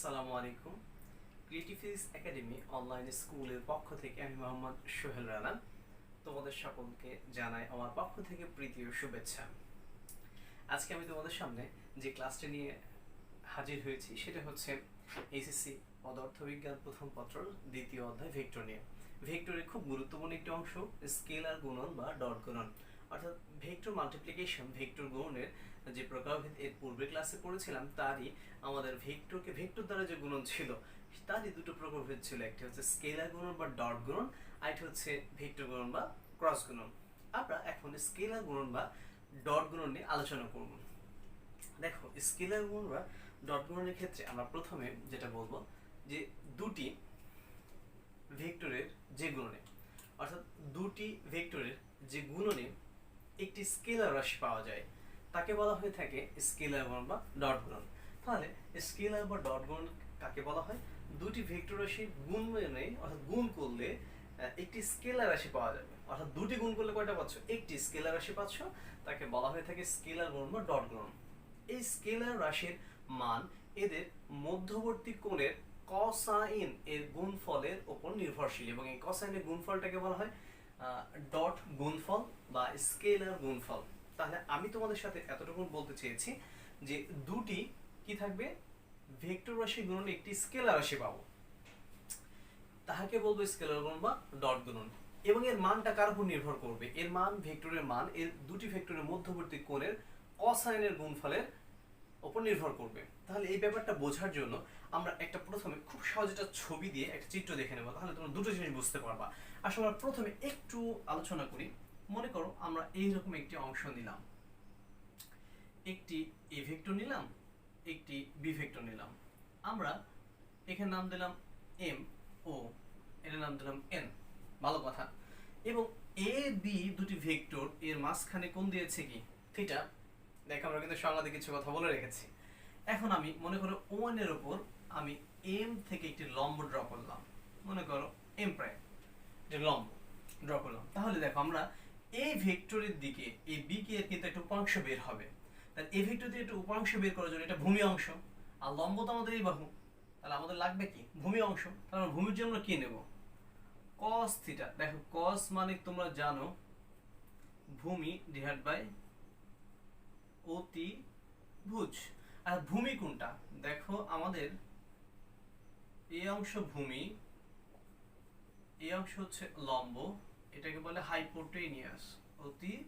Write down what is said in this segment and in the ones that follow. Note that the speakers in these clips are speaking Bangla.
আসসালামু আলাইকুম। ক্রিয়েটিভ ফিজিক্স একাডেমি অনলাইন স্কুলের পক্ষ থেকে আমি মোহাম্মদ সোহেল রানা তোমাদের সকলকে জানাই আমার পক্ষ থেকে প্রীতি ও শুভেচ্ছা। আজকে আমি তোমাদের সামনে যে ক্লাসটি নিয়ে হাজির হয়েছি সেটা হচ্ছে এইচএসসি পদার্থবিজ্ঞান প্রথম পত্র দ্বিতীয় অধ্যায় ভেক্টর নিয়ে। ভেক্টরের খুব গুরুত্বপূর্ণ একটি অংশ স্কেলার গুণন বা ডট গুণন, অর্থাৎ ভেক্টর মাল্টিপ্লিকেশন, ভেক্টর গুণনের যে প্রকারভেদ এর পূর্বে ক্লাসে পড়েছিলাম তারই আমাদের ভেক্টরকে ভেক্টর দ্বারা যে গুণন ছিল তারই দুটো প্রকারভেদ ছিল, একটি হচ্ছে স্কেলার গুণন বা ডট গুণন, আর একটি হচ্ছে ভেক্টর গুণন বা ক্রস গুণন। আমরা এখন স্কেলার গুণন বা ডট গুণন নিয়ে আলোচনা করব। দেখো, স্কেলার গুণন বা ডট গুণনের ক্ষেত্রে আমরা প্রথমে যেটা বলবো যে দুটি ভেক্টরের যে গুণনে, অর্থাৎ দুটি ভেক্টরের যে গুণনে একটি স্কেলার রাশি পাওয়া যায় তাকে বলা হয়ে থাকে স্কেলার গুণন বা ডট গুণন। তাহলে স্কেলার বা ডট গুণন কাকে বলা হয়? দুটি ভেক্টর রাশির গুণনে, অর্থাৎ গুণ করলে একটি স্কেলার রাশি পাওয়া যাবে, অর্থাৎ দুটি গুণ করলে কয়টা পাচ্ছ? একটি স্কেলার রাশি পাচ্ছ, তাকে বলা হয়ে থাকে স্কেলার গুণন বা ডট গুণন। এই স্কেলার রাশির মান এদের মধ্যবর্তী কোণের কসাইন এর গুণফলের উপর নির্ভরশীল, এবং এই কসাইনের গুণফলটাকে বলা হয় ডট গুণফল বা স্কেলার গুণফল। তাহলে আমি তোমাদের সাথে এতটুকু বলতে চেয়েছি যে দুটি কি থাকবে, ভেক্টর রাশি গুণনে একটি স্কেলার রাশি পাবো, তাহাকে বলবো স্কেলার গুণন বা ডট গুণন। এবং এর মানটা কার উপর নির্ভর করবে? এর মান, ভেক্টরের মান এর দুটি ভেক্টরের মধ্যবর্তী কোণের কসাইনের গুণফলের উপর নির্ভর করবে। তাহলে এই ব্যাপারটা বোঝার জন্য আমরা একটা প্রথমে খুব সহজ একটা ছবি দিয়ে একটা চিত্র দেখে নেব, তাহলে তোমরা দুটো জিনিস বুঝতে পারবা। আসলে আমরা প্রথমে একটু আলোচনা করি। মনে করো আমরা এইরকম একটি অংশ নিলাম, একটি এ ভেক্টর নিলাম, একটি বি ভেক্টর নিলাম। আমরা এখানে নাম দিলাম এম ও এর নাম দিলাম এন, ভালো কথা। এবং এ বি দুটি ভেক্টর এর মাঝখানে কোণ দিয়েছে কি? থিটা। দেখো, আমরা কিন্তু সংজ্ঞাতে কিছু কথা বলে রেখেছি। এখন আমি মনে করো ওয়ান এর উপর আমি এম থেকে একটি লম্ব ড্র করলাম, মনে করো এম প্রাইম, এটা লম্ব ড্র করলাম। তাহলে দেখো, আমরা এই ভেক্টরের দিকে এই বি কে কিন্তু একটা উপাংশ বের হবে। তাহলে এই ভেক্টর দিয়ে একটা উপাংশ বের করার জন্য এটা ভূমি অংশ, আর লম্ব তো আমাদের এই বাহু, তাহলে আমাদের লাগবে কি? ভূমি অংশ। তাহলে ভূমির জন্য কি নেব? cos theta. দেখো, cos মানে তোমরা জানো ভূমি ডিভাইড বাই অতিভুজ। আর ভূমি কোনটা? দেখো, আমাদের এই অংশ ভূমি, এই অংশ হচ্ছে লম্ব, এটাকে বলে হাইপোটেনিয়াস অতিভুজ।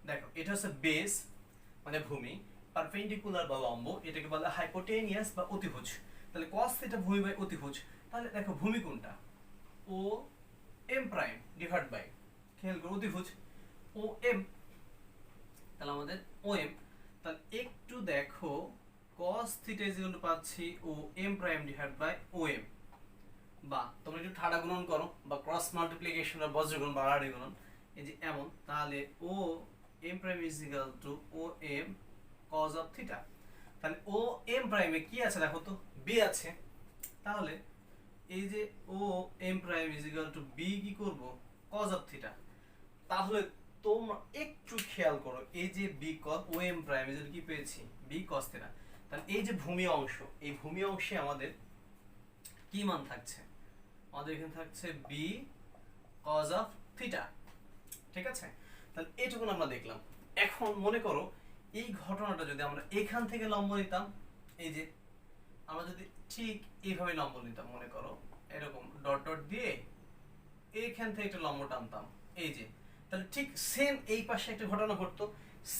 দেখো, এটা হচ্ছে বেস মানে ভূমি, পারপেন্ডিকুলার বা লম্ব এটাকে বলে হাইপোটেনিয়াস বা অতিভুজ। তাহলে cos থিটা ভূমি বাই অতিভুজ। তাহলে দেখো, ভূমি কোনটা? ও এম প্রাইম ডিভাইড বাই, খেয়াল করো, অতিভুজ ও এম। তাহলে আমাদের ও এম। তাহলে একটু দেখো, cos theta is equal to পাচ্ছি O M prime divide by O M. বা তোমরা একটু ঠাড়া গুণন করো বা ক্রস মাল্টিপ্লিকেশন বা বজ্রগুণন বা রাড়ি গুণন, এই যে এমন। তাহলে O M prime is equal to O M cos of theta. তাহলে ও এম প্রাইমে কি আছে দেখো তো? বি আছে। তাহলে এই যে O M prime is equal to B কি করব? cos of theta. তাহলে তোমরা একটু খেয়াল করো, এই যে B cos O M prime এর কি পেয়েছি? B cos theta. তাহলে এই যে ভূমি অংশ, এই ভূমি অংশে আমাদের কি মান থাকছে? আমাদের এখানে থাকছে বি cos অফ থিটা। ঠিক আছে? তাহলে এইটুকুন আমরা দেখলাম। এখন মনে করো এই ঘটনাটা যদি আমরা এখান থেকে লম্ব নিতাম, এই যে আমরা যদি ঠিক এইভাবে লম্ব নিতাম, মনে করো এরকম ডট ডট দিয়ে এইখান থেকে একটা লম্ব টানতাম, এই যে, তাহলে ঠিক সেম এই পাশে একটা ঘটনা ঘটতো,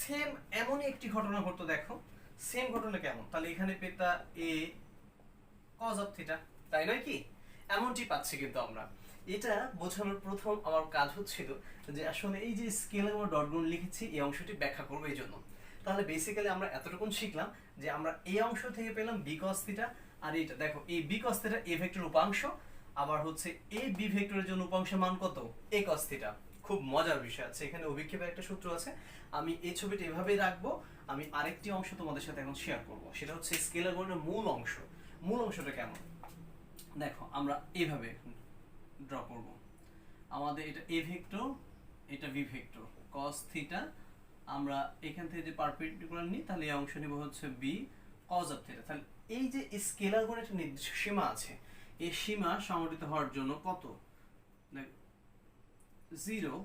সেম এমনই একটি ঘটনা ঘটতো। দেখো, সেম ঘটনা কেমন? তাহলে এখানে পেতা এ cos অফ থিটা, তাই নয় কি? এমনটি পাচ্ছি কিন্তু আমরা। এটা বোঝানোর প্রথম আমার কাজ হচ্ছিল যে আসলে এই যে স্কেলার বা ডট গুণ লিখেছি এই অংশটি ব্যাখ্যা করবো এই জন্য। তাহলে বেসিক্যালি আমরা এতটুকুন শিখলাম যে আমরা এই অংশ থেকে পেলাম বি cos থিটা, আর এইটা দেখো এই b cos theta a vector উপাংশ, আবার হচ্ছে এই বি ভেক্টরের জন্য উপাংশের মান কত? এ cos থিটা। খুব মজার বিষয় আছে এখানে, অভিক্ষেপের একটা সূত্র আছে। আমি এই ছবিটা এভাবেই রাখবো। আমি আরেকটি অংশ তোমাদের সাথে এখন শেয়ার করব, সেটা হচ্ছে স্কেলার গুণনের মূল অংশ। মূল অংশটা কেমন? দেখো, আমরা এইভাবে ড্র করব। আমাদের এটা এ ভেক্টর, এটা বি ভেক্টর, cos থিটা। আমরা এখান থেকে যে পারপেন্ডিকুলার নিই তাহলে এই অংশ নিব হচ্ছে বি cos অফ থিটা। তাহলে এই যে স্কেলার গুণের একটা নির্দিষ্ট সীমা আছে, এই সীমা সংগঠিত হওয়ার জন্য কত, 0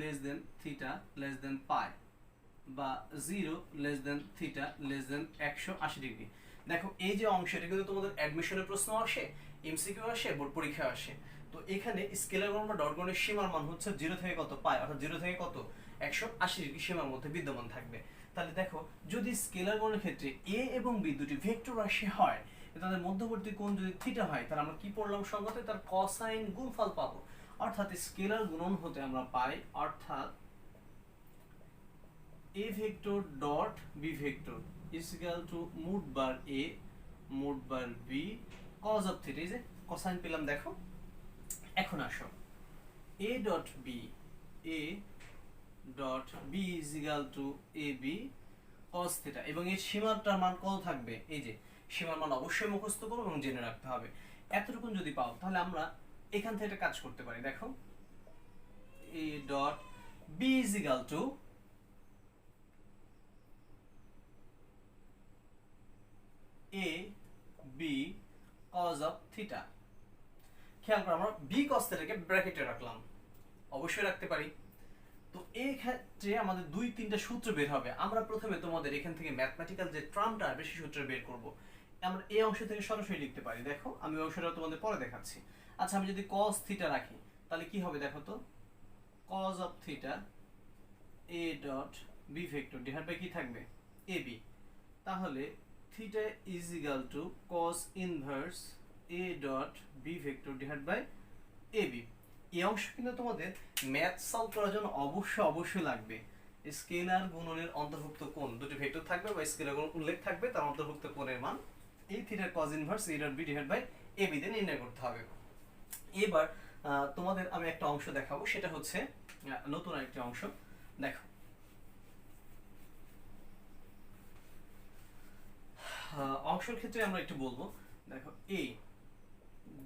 less than theta less than pi, বা 0 less than theta less than 180 degree. দেখো এই যে অংশটা কিন্তু তোমাদের অ্যাডমিশনের প্রশ্ন আসে, এমসিকিউ আসে, বোর্ড পরীক্ষা আসে। তো এখানে স্কেলার গুণ বা ডট গুণের সীমার মান হচ্ছে 0 থেকে কত পাই, অর্থাৎ 0 থেকে কত 180 ডিগ্রি সীমার মধ্যে বিদ্যমান থাকবে। তাহলে দেখো যদি স্কেলার গুণের ক্ষেত্রে a এবং b দুটি ভেক্টর রাশি হয়, তাদের মধ্যবর্তী কোণ যদি থিটা হয়, তাহলে আমরা কি পড়লাম সংজ্ঞাতে, তার কোসাইন গুণফল পাবো। অর্থাৎ স্কেলার গুণন হতে আমরা পাই, অর্থাৎ a vector dot b vector is equal to মোট বার a মোট বার b cos of theta। এই যে কোসাইন পেলাম। দেখো এখন আসো a dot b is equal to ab cos theta, এবং এই সীমাটার মান কত থাকবে, এই যে সীমার মান অবশ্যই মুখস্থ করো এবং জেনে রাখতে হবে। এতটুকু যদি পাও তাহলে আমরা এখান থেকে একটা কাজ করতে পারি। দেখো a dot b is equal to a b cos of theta। খেয়াল করো আমরা b cos theta কে ব্র্যাকেটে রাখলাম, অবশ্যই রাখতে পারি। তো এই ক্ষেত্রে আমাদের দুই তিনটা সূত্র বের হবে। আমরা প্রথমে তোমাদের এখান থেকে ম্যাথমেটিক্যাল যে টার্মটা আসবে সেই সূত্র বের করব। আমরা এই অংশ থেকে সরাসরি লিখতে পারি। দেখো আমি অংশটা তোমাদের পরে দেখাচ্ছি। আচ্ছা আমি যদি cos থিটা রাখি তাহলে কি হবে দেখো তো, cos of theta a dot b vector divide by কি থাকবে ab। তাহলে theta is equal to cos inverse a dot b vector divide by ab। এই অংশ কিন্তু তোমাদের ম্যাথ সলভ করার জন্য অবশ্যই লাগবে। স্কেলার গুণনের অন্তর্ভুক্ত কোণ দুটি ভেক্টর থাকবে বা স্কেলার গুণ উল্লেখ থাকবে, তার অন্তর্ভুক্ত কোণের মান এই থিটার cos inverse a dot b divide by ab দিয়ে নির্ণয় করতে হবে। এবার তোমাদের আমি একটা অংশ দেখাবো, সেটা হচ্ছে নতুন আরেকটি অংশ। দেখো অংশের ক্ষেত্রে আমরা একটু বলবো। দেখো a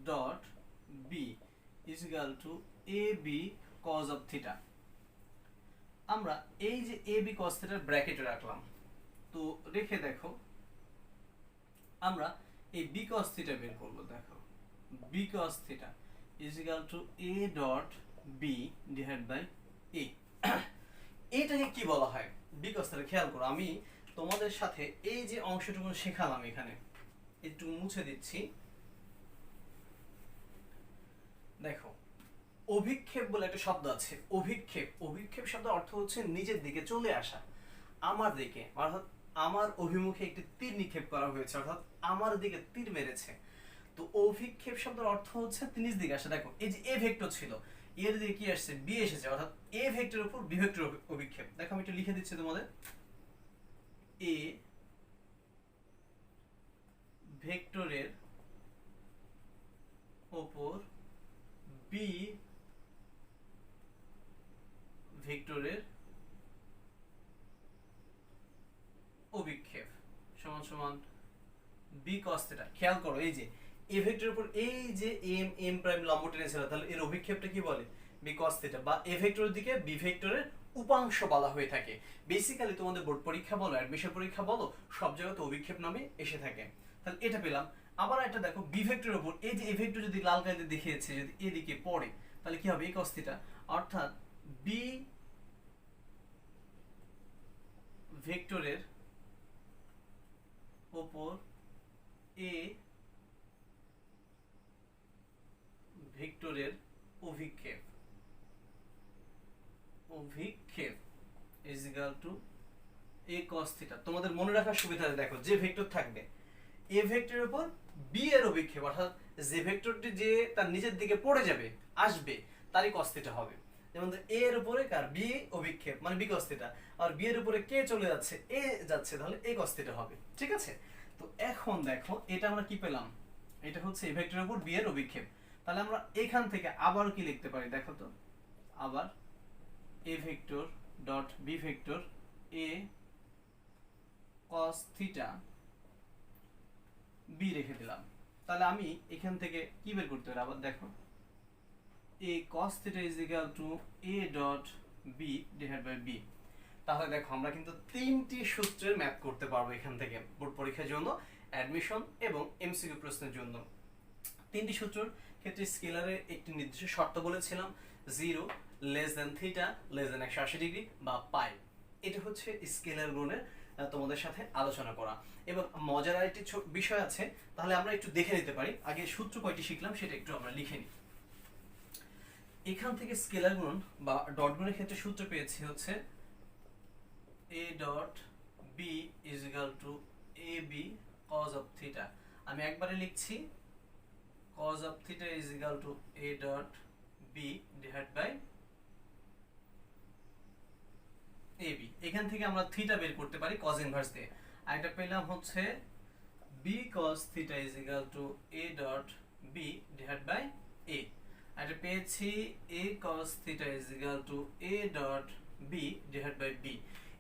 dot b is equal to ab cos of theta। আমরা এই যে ab cos theta ব্র্যাকেটে রাখলাম, তো রেখে দেখো আমরা এই b cos theta বের করব। দেখো b cos theta is equal to a dot b divided by a। এটাকে কি বলা হয় b cos theta? খেয়াল করো আমি তোমাদের সাথে এই যে অংশটুকু শেখালাম, এখানে একটু মুছে দিচ্ছি। দেখো অভিক্ষেপ বলে একটা শব্দ আছে, অভিক্ষেপ শব্দের অর্থ হচ্ছে নিজের দিকে চলে আসা, আমার দিকে, অর্থাৎ আমার অভিমুখে একটি তীর নিক্ষেপ করা হয়েছে, অর্থাৎ আমার দিকে তীর মেরেছে। তো অভিক্ষেপ শব্দের অর্থ হচ্ছে নিজ দিকে আসা। দেখো এই যে এ ভেক্টর ছিল, এর দিকে কি আসছে বি এসেছে, অর্থাৎ এ ভেক্টরের উপর বি ভেক্টর অভিক্ষেপ। দেখো আমি একটু লিখে দিচ্ছি তোমাদের, এ ভেক্টরের উপর বি ভেক্টরের অভিক্ষেপ সমান সমান বি cos থিটা। খেয়াল করো এই যে এ ভেক্টরের উপর এই যে এম এম প্রাইম লম্ব টেনেছিল, তাহলে এর অভিক্ষেপটা কি বলে বি cos থিটা, বা এ ভেক্টরের দিকে বি ভেক্টরের উপাংশ বলা হয়ে থাকে। বেসিক্যালি তোমাদের বোর্ড পরীক্ষা বলো, অ্যাডমিশন পরীক্ষা বলো, সব জায়গাতে অভিক্ষেপ নামে এসে থাকে। তাহলে এটা পেলাম। আবার একটা দেখো বি ভেক্টরের উপর এই যে এ ভেক্টর যদি লাল কালিতে দেখিয়েছে, যদি এদিকে পড়ে তাহলে কি হবে cos থিটা, অর্থাৎ বি ভেক্টরের উপর এ ভেক্টরের অভিক্ষেপ is equal to a cos theta. তোমাদের মনে রাখার সুবিধা দেখো যে ভেক্টর থাকবে এ ভেক্টরের উপর বি এর অভিক্ষেপ, অর্থাৎ যে ভেক্টরটি যে তার নিজের দিকে পড়ে যাবে আসবে তারই cos থিটা হবে। যেমন এ এর উপরে কার বি অভিক্ষেপ মানে বি cos থিটা, আর বি এর উপরে কে চলে যাচ্ছে এ যাচ্ছে, তাহলে a cos থিটা হবে। ঠিক আছে, তো এখন দেখো এটা আমরা কি পেলাম, এটা হচ্ছে এ ভেক্টরের উপর বি এর অভিক্ষেপ। তাহলে আমরা এখান থেকে আবার কি লিখতে পারি দেখো তো, আবার a vector dot b vector a cos theta b রেখে দিলাম। তাহলে আমি এখান থেকে কি বের করতে পারি, আবার দেখো a cos theta is equal to a dot b divided by b। তাহলে দেখো আমরা কিন্তু 3টি সূত্রের ম্যাথ করতে পারবো এখান থেকে বোর্ড পরীক্ষার জন্য, অ্যাডমিশন এবং এমসিকিউ প্রশ্নের জন্য। 3টি সূত্রের ক্ষেত্রে স্কেলারের একটি নির্দিষ্ট শর্ত বলেছিলাম, 0 less than theta less than 180 degree বা পাই। এটা হচ্ছে স্কেলার গুণের তোমাদের সাথে আলোচনা করা। এবং মজার আরেকটি বিষয় আছে, তাহলে আমরা একটু দেখে নিতে পারি। আগে সূত্র কয়টি শিখলাম সেটা একটু আমরা লিখে নিই। এখান থেকে স্কেলার গুণ বা ডট গুণের ক্ষেত্রে সূত্র পেয়েছি হচ্ছে a dot b is equal two ab cos of theta। আমি একবারে লিখছি cos of theta is equal to a dot b divided by ab। এখান থেকে আমরা থিটা বের করতে পারি cos ইনভার্স দিয়ে। আর এটা পেলাম হচ্ছে b cos theta is equal to a dot b divided by a। আর এটা পেয়েছি a cos theta is equal to a dot b divided by b।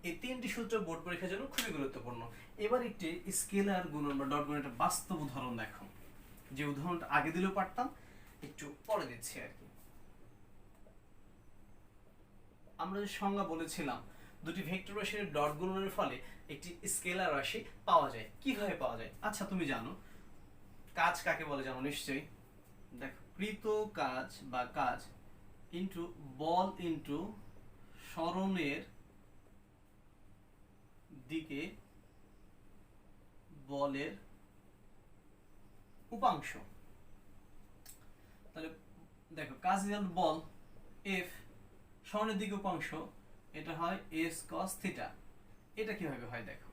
এই 3টি সূত্র বোর্ড পরীক্ষার জন্য খুবই গুরুত্বপূর্ণ। এবার একটি স্কেলার গুণন বা ডট গুণের একটা বাস্তব উদাহরণ দেখো। যে উদাহরণটা আগে দিলেও পারতাম, একটু পরে দিচ্ছি আর কি। আমরা যে সংজ্ঞা বলেছিলাম, দুটি ভেক্টর রাশির ডট গুণনের ফলে একটি স্কেলার রাশি পাওয়া যায়। কিভাবে পাওয়া যায়? আচ্ছা তুমি জানো কাজ কাকে বলে জানো নিশ্চয়ই। দেখো কৃত কাজ বা কাজ ইনটু বল ইনটু সরণের দিকে বলের উপাংশ। তাহলে দেখো কাজ ইজ বল, এফ সরণের দিকে উপাংশ, এটা হয় এস কস থিটা। এটা কিভাবে হয় দেখো,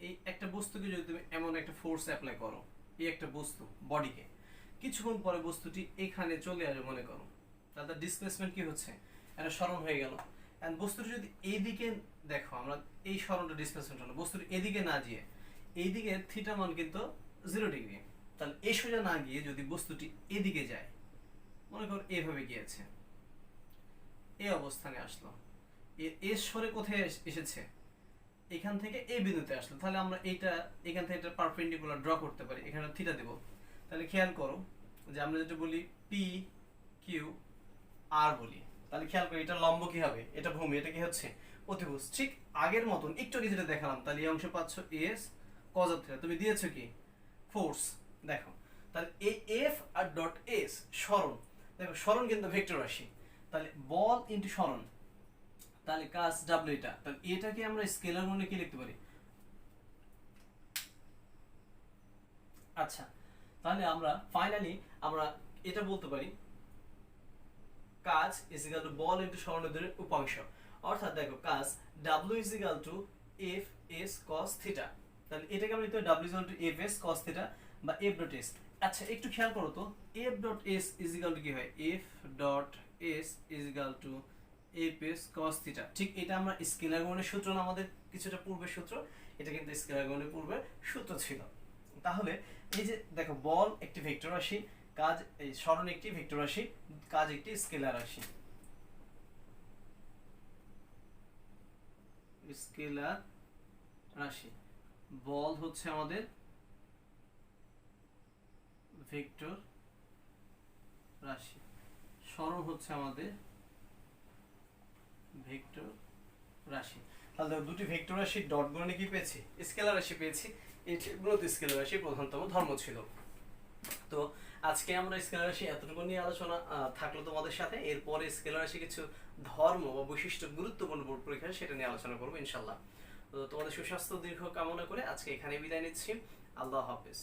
এই একটা বস্তুকে যদি তুমি এমন একটা ফোর্স অ্যাপ্লাই করো, এই একটা বস্তু বডিকে, কিছুক্ষণ পরে বস্তুটি এখানে চলে আসবে মনে করো, তাহলে ডিসপ্লেসমেন্ট কি হচ্ছে, এটা সরণ হয়ে গেল। এন্ড বস্তুটি যদি এইদিকে দেখো, আমরা এই সরণটা ডিসপ্লেসমেন্ট হলো, বস্তুটি এদিকে না গিয়ে এইদিকে থিটা মান কিন্তু 0 ডিগ্রি। তাহলে এই সোজা না গিয়ে যদি বস্তুটি এদিকে যায়, মনে করো এভাবে গিয়েছে, এই অবস্থানে আসলো, এর সরে কোথায় এসেছে, এখান থেকে এই বিন্দুতে আসলো। তাহলে আমরা এইটা এখান থেকে এটা পারপেন্ডিকুলার ড্র করতে পারি, এখানে থিটা দেব। তাহলে খেয়াল করো যে আমরা যেটা বলি পি কিউ আর বলি, তাহলে খেয়াল করো এটা লম্ব কি হবে, এটা ভূমি, এটা কি হচ্ছে অতিভুজ। ঠিক আগের মতন একটু আগে যেটা দেখালাম, তাহলে এই অংশ পাচ্ছ এস কজ অফ থিটা, তুমি দিয়েছো কি ফোর্স। দেখো তাহলে এই এফ আর ডট এস সরণ, দেখো সরণ কিন্তু ভেক্টর রাশি, তাহলে বল ইনটু সরণ, তাহলে কাজ ডাব্লিউ এটা। তাহলে এটাকে আমরা স্কেলার গুণে কি লিখতে পারি? আচ্ছা তাহলে আমরা ফাইনালি আমরা এটা বলতে পারি কাজ ইজ ইকুয়াল টু বল ইনটু সরণের উপাংশ। অর্থাৎ দেখো কাজ W is equal to F S cos theta. তাহলে এটাকে আমরা লিখতে পারি W is equal to F S cos theta বা এফ ডট এস। আচ্ছা একটু খেয়াল করো তো, F dot S is equal to কি হয়, F dot S is equal to F S cos theta. ঠিক এটা আমরা স্কেলার গুণের সূত্র না, আমাদের কিছুটা পূর্বের সূত্র, এটা কিন্তু স্কেলার গুণের পূর্বের সূত্র ছিল। তাহলে এই যে দেখো বল একটি ভেক্টর রাশি, কাজ এই সরণ একটি ভেক্টর রাশি, কাজ একটি স্কেলার রাশি। স্কেলার রাশি, বল হচ্ছে আমাদের ভেক্টর রাশি, সরণ হচ্ছে আমাদের ভেক্টর রাশি। তাহলে দুটি ভেক্টর রাশি ডট গুণনে কি পেয়েছি, স্কেলার রাশি পেয়েছি। এগুলো তো স্কেলার রাশির প্রধানতম ধর্ম ছিল। তো আজকে আমরা স্কেলার রাশি এতটুকু নিয়ে আলোচনা থাকলো তোমাদের সাথে। এরপরে স্কেলার রাশি কিছু ধর্ম বা বৈশিষ্ট্য গুরুত্বপূর্ণ বোর্ড পরীক্ষা, সেটা নিয়ে আলোচনা করবো ইনশাল্লাহ। তো তোমাদের সুস্বাস্থ্য দীর্ঘ কামনা করে আজকে এখানে বিদায় নিচ্ছি। আল্লাহ হাফেজ।